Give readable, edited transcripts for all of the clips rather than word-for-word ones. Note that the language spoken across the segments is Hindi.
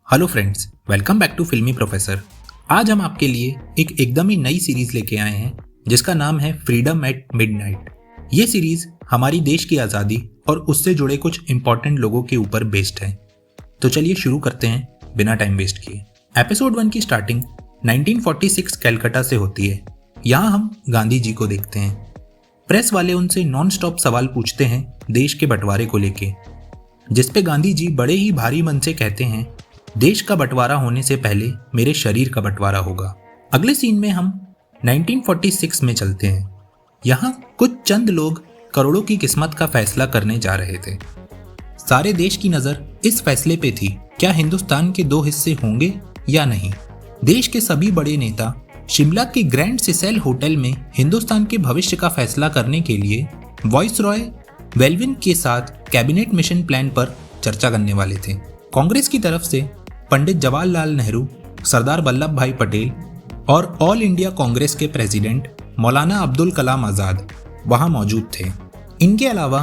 Hello friends, welcome back to Filmy Professor. आज हम आपके लिए एक एकदम ही नई सीरीज लेके आए हैं जिसका नाम है फ्रीडम एट मिडनाइट। ये सीरीज हमारी देश की आज़ादी और उससे जुड़े कुछ इंपॉर्टेंट लोगों के ऊपर बेस्ड है। तो चलिए शुरू करते हैं बिना टाइम वेस्ट किए। एपिसोड 1 की स्टार्टिंग 1946 कैलकाटा से होती है। यहाँ हम गांधी जी को देखते हैं। प्रेस वाले उनसे नॉन स्टॉप सवाल पूछते हैं देश के बंटवारे को लेके, जिसपे गांधी जी बड़े ही भारी मन से कहते हैं, देश का बंटवारा होने से पहले मेरे शरीर का बंटवारा होगा। अगले सीन में हम 1946 में चलते हैं। यहाँ कुछ चंद लोग करोड़ों की किस्मत का फैसला करने जा रहे थे। सारे देश की नज़र इस फैसले पे थी, क्या हिंदुस्तान के 2 हिस्से होंगे या नहीं। देश के सभी बड़े नेता शिमला के ग्रैंड सिसेल होटल में हिंदुस्तान के भविष्य का फैसला करने के लिए वाइसरॉय वेल्विन के साथ कैबिनेट मिशन प्लान पर चर्चा करने वाले थे। कांग्रेस की तरफ से पंडित जवाहरलाल नेहरू, सरदार वल्लभ भाई पटेल और ऑल इंडिया कांग्रेस के प्रेसिडेंट मौलाना अब्दुल कलाम आज़ाद वहां मौजूद थे। इनके अलावा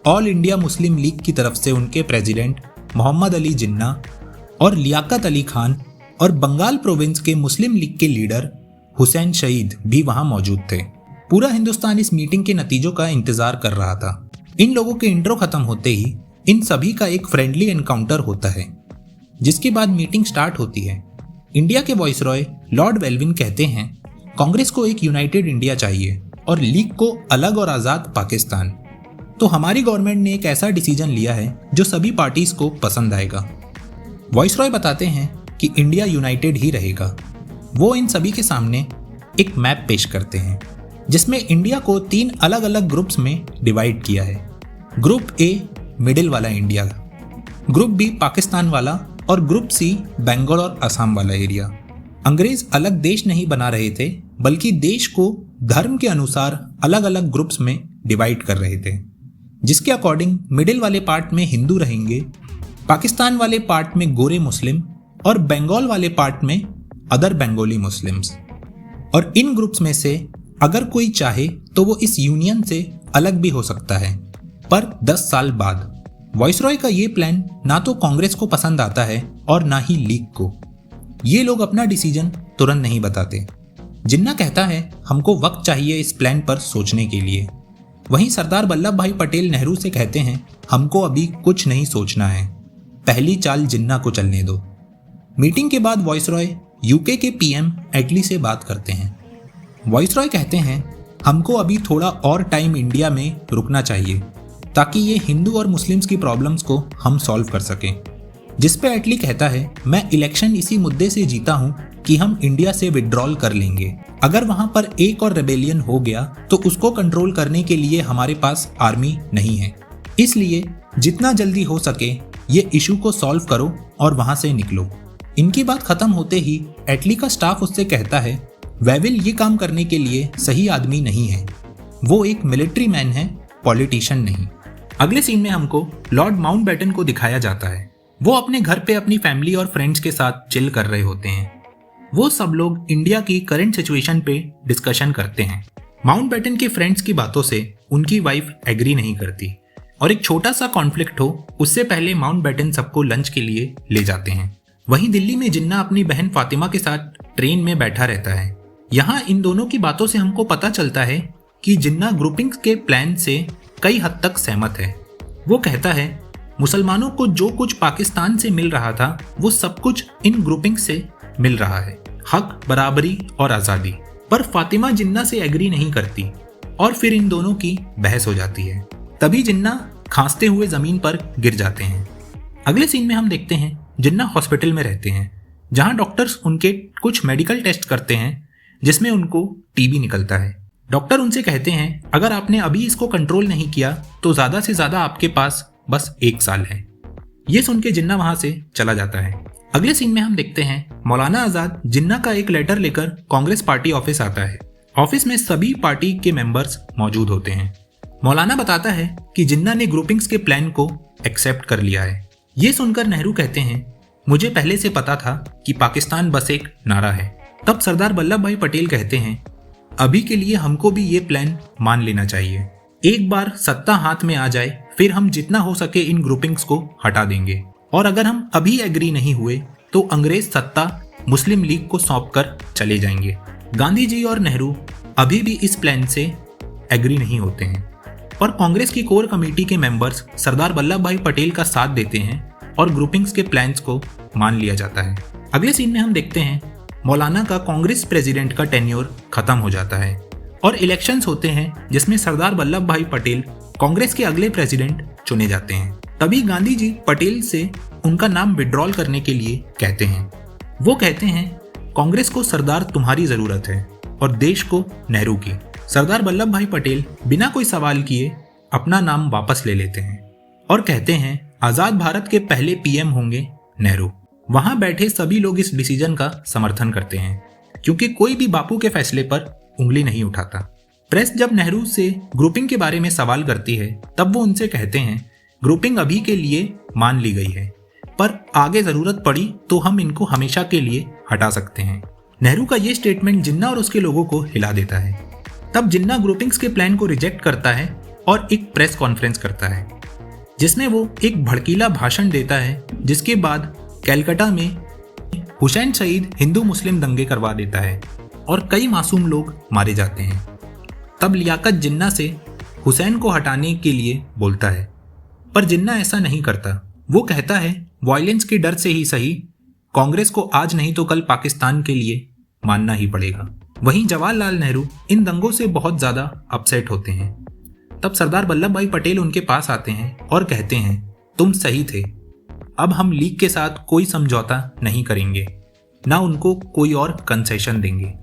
ऑल इंडिया मुस्लिम लीग की तरफ से उनके प्रेसिडेंट मोहम्मद अली जिन्ना और लियाकत अली खान और बंगाल प्रोविंस के मुस्लिम लीग के लीडर हुसैन शहीद भी वहां मौजूद थे। पूरा हिंदुस्तान इस मीटिंग के नतीजों का इंतजार कर रहा था। इन लोगों के इंट्रो खत्म होते ही इन सभी का एक फ्रेंडली एनकाउंटर होता है, जिसके बाद मीटिंग स्टार्ट होती है। इंडिया के वाइसरॉय लॉर्ड वेल्विन कहते हैं, कांग्रेस को एक यूनाइटेड इंडिया चाहिए और लीग को अलग और आज़ाद पाकिस्तान। तो हमारी गवर्नमेंट ने एक ऐसा डिसीजन लिया है जो सभी पार्टीज को पसंद आएगा। वाइसरॉय बताते हैं कि इंडिया यूनाइटेड ही रहेगा। वो इन सभी के सामने एक मैप पेश करते हैं जिसमें इंडिया को 3 अलग अलग ग्रुप्स में डिवाइड किया है। ग्रुप ए मिडिल वाला इंडिया, ग्रुप बी पाकिस्तान वाला और ग्रुप सी बंगाल और असम वाला एरिया। अंग्रेज अलग देश नहीं बना रहे थे, बल्कि देश को धर्म के अनुसार अलग अलग ग्रुप्स में डिवाइड कर रहे थे, जिसके अकॉर्डिंग मिडिल वाले पार्ट में हिंदू रहेंगे, पाकिस्तान वाले पार्ट में गोरे मुस्लिम और बंगाल वाले पार्ट में अदर बंगाली मुस्लिम्स। और इन ग्रुप्स में से अगर कोई चाहे तो वो इस यूनियन से अलग भी हो सकता है, पर 10 साल बाद। वाइसरॉय का ये प्लान ना तो कांग्रेस को पसंद आता है और ना ही लीग को। ये लोग अपना डिसीजन तुरंत नहीं बताते। जिन्ना कहता है, हमको वक्त चाहिए इस प्लान पर सोचने के लिए। वहीं सरदार वल्लभ भाई पटेल नेहरू से कहते हैं, हमको अभी कुछ नहीं सोचना है, पहली चाल जिन्ना को चलने दो। मीटिंग के बाद वाइसरॉय यूके के पीएम एटली से बात करते हैं। वाइसरॉय कहते हैं, हमको अभी थोड़ा और टाइम इंडिया में रुकना चाहिए ताकि ये हिंदू और मुस्लिम्स की प्रॉब्लम्स को हम सॉल्व कर सकें। जिस पे एटली कहता है, मैं इलेक्शन इसी मुद्दे से जीता हूँ कि हम इंडिया से विड्रॉल कर लेंगे। अगर वहाँ पर एक और रेबेलियन हो गया तो उसको कंट्रोल करने के लिए हमारे पास आर्मी नहीं है, इसलिए जितना जल्दी हो सके ये इशू को सॉल्व करो और वहाँ से निकलो। इनकी बात खत्म होते ही एटली का स्टाफ उससे कहता है, वेविल ये काम करने के लिए सही आदमी नहीं है, वो एक मिलिट्री मैन है, पॉलिटिशियन नहीं। अगले सीन में हमको लॉर्ड माउंटबेटन को दिखाया जाता है। वो अपने घर पे अपनी फैमिली और फ्रेंड्स के साथ चिल कर रहे होते हैं। वो सब लोग इंडिया की करंट सिचुएशन पे डिस्कशन करते हैं। माउंटबेटन के फ्रेंड्स की बातों से उनकी वाइफ एग्री नहीं करती और एक छोटा सा कॉन्फ्लिक्ट हो उससे पहले माउंटबेटन सबको लंच के लिए ले जाते हैं। वहीं दिल्ली में जिन्ना अपनी बहन फातिमा के साथ ट्रेन में बैठा रहता है। यहाँ इन दोनों की बातों से हमको पता चलता है कि जिन्ना ग्रुपिंग्स के प्लान से कई हद तक सहमत है। वो कहता है, मुसलमानों को जो कुछ पाकिस्तान से मिल रहा था वो सब कुछ इन ग्रुपिंग से मिल रहा है, हक, बराबरी और आज़ादी। पर फातिमा जिन्ना से एग्री नहीं करती और फिर इन दोनों की बहस हो जाती है। तभी जिन्ना खांसते हुए जमीन पर गिर जाते हैं। अगले सीन में हम देखते हैं जिन्ना हॉस्पिटल में रहते हैं, जहां डॉक्टर्स उनके कुछ मेडिकल टेस्ट करते हैं जिसमें उनको टीबी निकलता है। डॉक्टर उनसे कहते हैं, अगर आपने अभी इसको कंट्रोल नहीं किया तो ज़्यादा से ज़्यादा आपके पास बस 1 साल है। ये सुन के जिन्ना वहाँ से चला जाता है। अगले सीन में हम देखते हैं मौलाना आज़ाद जिन्ना का एक लेटर लेकर कांग्रेस पार्टी ऑफिस आता है। ऑफिस में सभी पार्टी के मेंबर्स मौजूद होते हैं। मौलाना बताता है कि जिन्ना ने ग्रुपिंग्स के प्लान को एक्सेप्ट कर लिया है। ये सुनकर नेहरू कहते हैं, मुझे पहले से पता था कि पाकिस्तान बस एक नारा है। तब सरदार वल्लभ भाई पटेल कहते हैं, अभी के लिए हमको भी ये प्लान मान लेना चाहिए। एक बार सत्ता हाथ में आ जाए फिर हम जितना हो सके इन ग्रुपिंग्स को हटा देंगे और अगर हम अभी एग्री नहीं हुए तो अंग्रेज सत्ता मुस्लिम लीग को सौंपकर चले जाएंगे। गांधी जी और नेहरू अभी भी इस प्लान से एग्री नहीं होते हैं और कांग्रेस की कोर कमेटी के मेंबर्स सरदार वल्लभ भाई पटेल का साथ देते हैं और ग्रुपिंग्स के प्लान्स को मान लिया जाता है। अगले सीन में हम देखते हैं मौलाना का कांग्रेस प्रेसिडेंट का टेन्योर खत्म हो जाता है और इलेक्शंस होते हैं जिसमें सरदार वल्लभ भाई पटेल कांग्रेस के अगले प्रेसिडेंट चुने जाते हैं। तभी गांधी जी पटेल से उनका नाम विड्रॉल करने के लिए कहते हैं। वो कहते हैं कांग्रेस को सरदार तुम्हारी जरूरत है और देश को नेहरू की। सरदार वल्लभ भाई पटेल बिना कोई सवाल किए अपना नाम वापस ले लेते हैं और कहते हैं आजाद भारत के पहले पीएम होंगे नेहरू। वहां बैठे सभी लोग इस डिसीजन का समर्थन करते हैं क्योंकि कोई भी बापू के फैसले पर उंगली नहीं उठाता। प्रेस जब नेहरू से ग्रुपिंग के बारे में सवाल करती है तब वो उनसे कहते हैं ग्रुपिंग अभी के लिए मान ली गई है, पर आगे जरूरत पड़ी तो हम इनको हमेशा के लिए हटा सकते हैं। नेहरू का ये स्टेटमेंट जिन्ना और उसके लोगों को हिला देता है। तब जिन्ना ग्रुपिंग्स के प्लान को रिजेक्ट करता है और एक प्रेस कॉन्फ्रेंस करता है जिसमें वो एक भड़कीला भाषण देता है, जिसके बाद कैलकाटा में हुसैन शहीद हिंदू मुस्लिम दंगे करवा देता है और कई मासूम लोग मारे जाते हैं। तब लियाकत जिन्ना से हुसैन को हटाने के लिए बोलता है, पर जिन्ना ऐसा नहीं करता। वो कहता है वायलेंस के डर से ही सही, कांग्रेस को आज नहीं तो कल पाकिस्तान के लिए मानना ही पड़ेगा। वहीं जवाहरलाल नेहरू इन दंगों से बहुत ज्यादा अपसेट होते हैं। तब सरदार वल्लभ भाई पटेल उनके पास आते हैं और कहते हैं तुम सही थे, अब हम लीग के साथ कोई समझौता नहीं करेंगे, ना उनको कोई और कंसेशन देंगे।